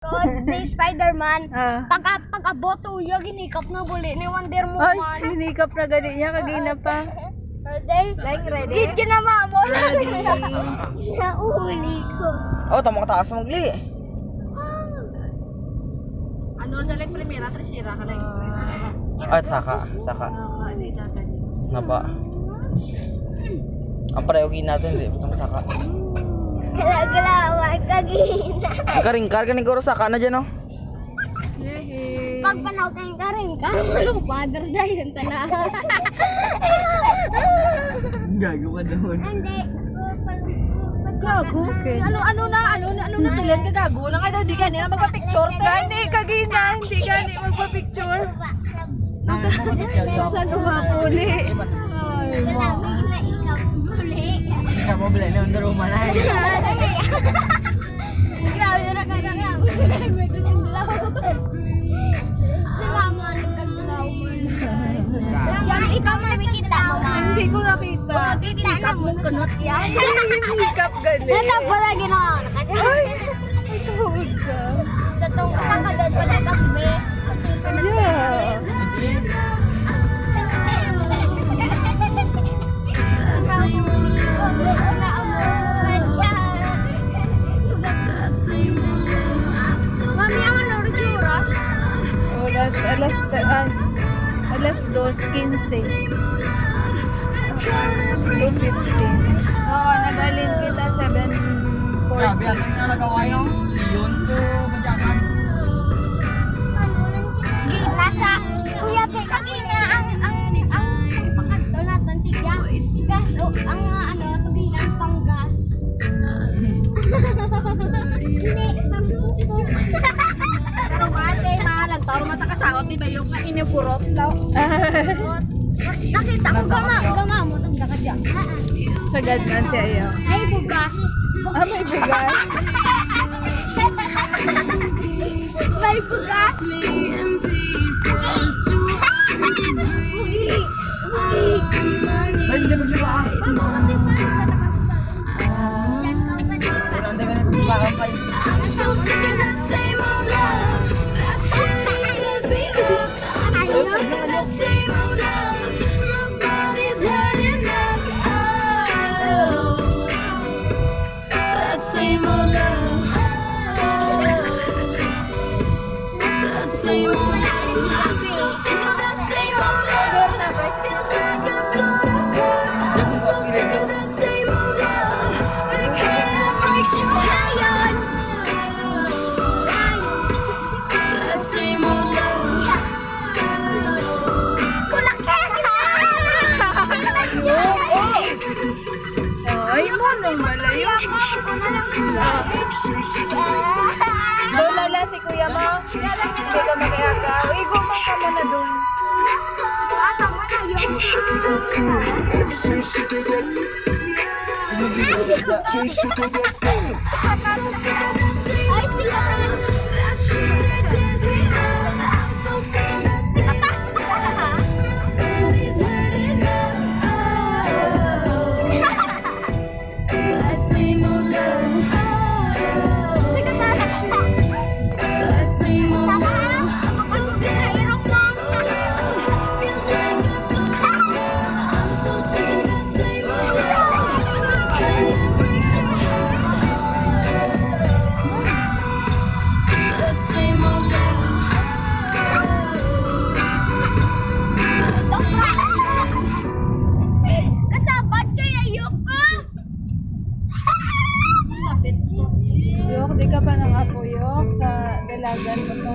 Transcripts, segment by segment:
Ni Spider-Man, pag-aboto yung ginikap na buli ni Wonder Ay, Woman. hinikap na gani niya, kagina pa. Like ready? Gid ginama mo. Nauli ko. Oh, tamang taas mong gli. Ano sa like primera, trasira ka like. At saka. Nga ba? Ang parehogin natin, hindi. Itong saka. Galawag kagina. Ang karingkar, kaniguro saka na dyan, oh. Pag panahon kang karingkar, walang father na yun tana. Gago ka doon. Hindi. Gago, okay. Ano na tulen ka gago lang ay daw di gani na magpa-picture te. Gani, kagina, hindi gani magpa-picture. Saan umapuli? Galawag na ikaw buli. Ikaw mo bala na Wonder Woman ay. Grabe na ka na nga. Si mama nagkaglaw mo. Diyan ikaw mamikita mo. Hindi ko nakita. Tinikap mo kunot yan. Hinikap gani. Natapos lagi na. Ay, tawag ka. Sa tong kakadad pa na kami. Yeah. Mami, ako na rin oras. Alas 2:15. 2:15. Oo, nagalin kita 7:40. Grabe, ano yung nalagaway, no? Leon to Bajakan. Nasa kuya pe kagina ang pagkanto natin tigya. Gas o ang tubigan pang gas. Hindi Pero ate mahalan tawag mata kasaot di ba yung inigurot daw. nakita ko gama mo tong dakadya. Sagad man siya iyo. Ay bugas. May bugas. May bugas. Ay, hindi mo siya ba? Bago kasi pa. Yan ka kasi pa. Ang dagan na pagpapakang kayo. Ay, mo nung malayo. Lala si kuya mo. Hindi ka mag-iagaw. Igumang ka muna dun. Ay, sikat. Kasabat kaya ayoko. Yok, di ka pa nangapuyok sa dalagan mo to.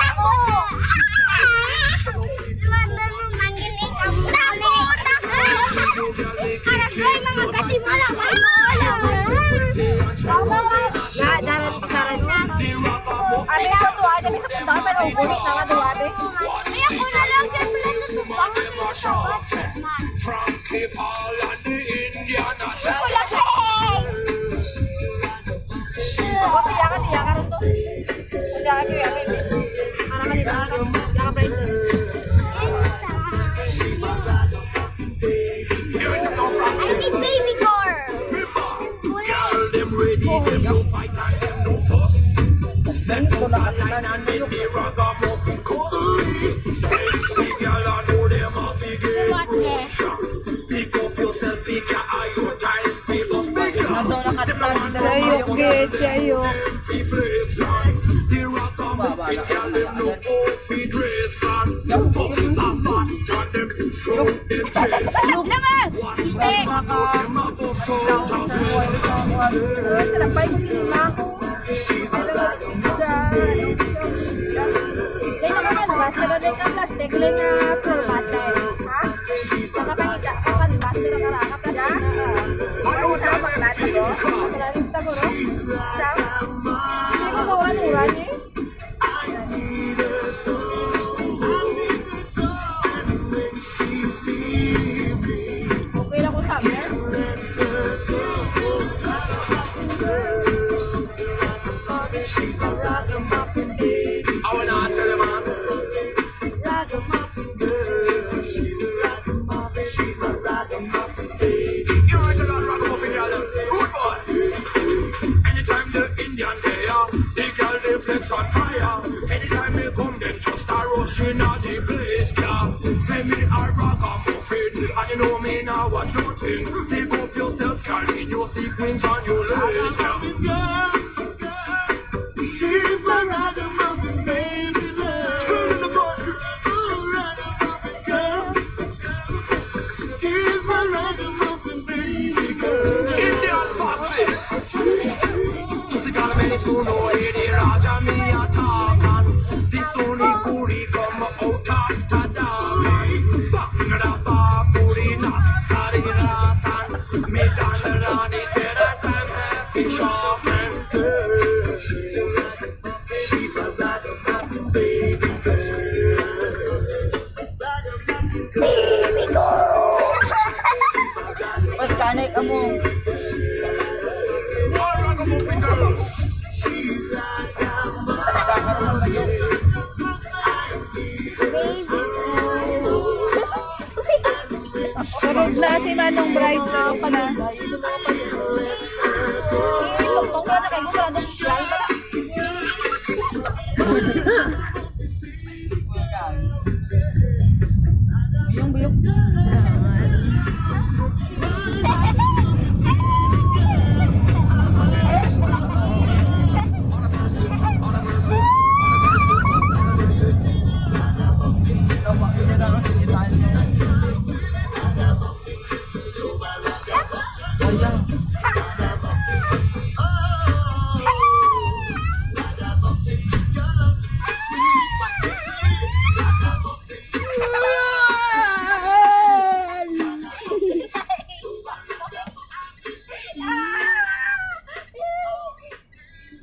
Ako! ubos na nga duwate. Ay, ako na lang dyan pala sa tubang. Sabat, man. From Cape Holland, the Indian Ako lang, hey! Huwag tiya ka rin to. Tiya ka, tiya ka. Para malita ka. Tiya ka, Bryce. I need baby girl. girl, them ready, them no fight and them no fuss. Step out of line and make the ragamuffin cut. Sexy girl, I know them a big rush. Pick up yourself, pick your eye, your time, famous bigger. Nandun nakatlan, hindi na Ayok, git, ayok. The ragamuffin girl, them no coffee dress and pop a fat and them show them chest. Watch them a go, them a bust out of it. Sarapay ko din ako. Kaya naman kanvas, pero din ka plastic lang nga floor mat eh. Ha? Nakapahiga ka kanvas, pero karaka plastic na. Ano sa baklat ko? Malalim taguro. Sa? Hindi ko gawa-nuran eh. Okay lang ko sabi. I wanna tell you, man. You know it's a lot of ragamuffin girl, good boy. Anytime the Indian there, the girl they flex on fire. Anytime they come, then just a rush in a the place, yeah. Say me a ragamuffin, and you know me now watch nothing. Pick up yourself, girl, in your sequins on your legs, yeah. She's my ragamuffin baby love. Turn in the front. Ooh, ragamuffin girl. She's my ragamuffin baby girl. Indian posse. Just call me Suno, Eddie Raja, me a talk. This Sony Kuri come out of Tadaman. Bangada Bakuri, not Sari Ratan. Me Danarani, then I can have fish up and girl. She's my ragamuffin baby girl. Baby girl. Pas kanay ka mo. Ragamuffin girls. Saka naman kayo. Parang na si Manong Bryce na pala. Tungtong ko na kayo, wala na social pala. Biyong.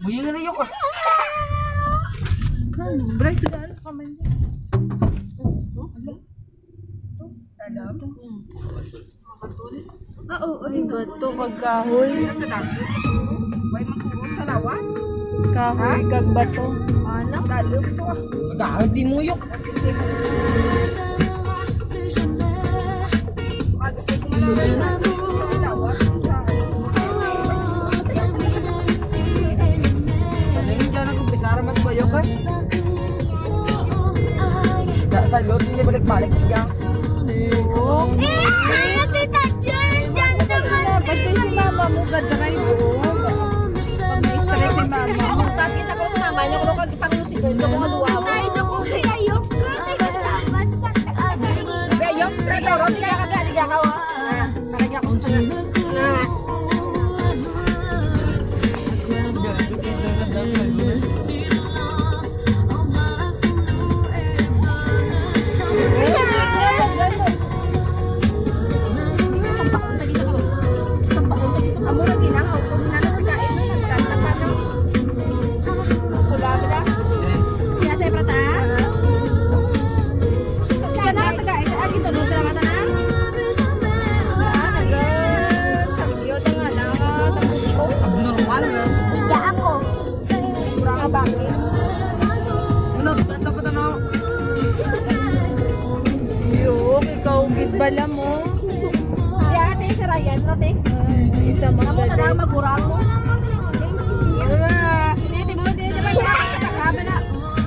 Buyong na yun. Bryce, gaano ka man dyan? Ay, bato, kagkahoy. Kahoy, kag bato. Pagkakag di mo yun. Talagang dyan ang kumpisara mas bayo ka. Sa loob, hindi balik-balik yan. Oo. Tita Jen, dyan sa Ba't kayo si mama mo ka-drive? Pag-stress si mama mo. Tapos ako sa mama niya, kung pag-pangusin ko, ito ko kaluwa mo. Ay, ito ko pinayok ko. Teka, sabat sa Kaya yung tratoro, tiga ka ka, tiga ka. Nakagya ko sa Amura ginang, kung minano si Kain, nagkanta pa no. Kula mo na. Kaya sa prata. Paano na? Ya ako. Kurang ka bakit? Ano, dapat ano? Yok, ikaw gitbala mo. Kaya ate si Ryan, no te? Ay, isa Amo na magaling. lang magurang mo. Wala,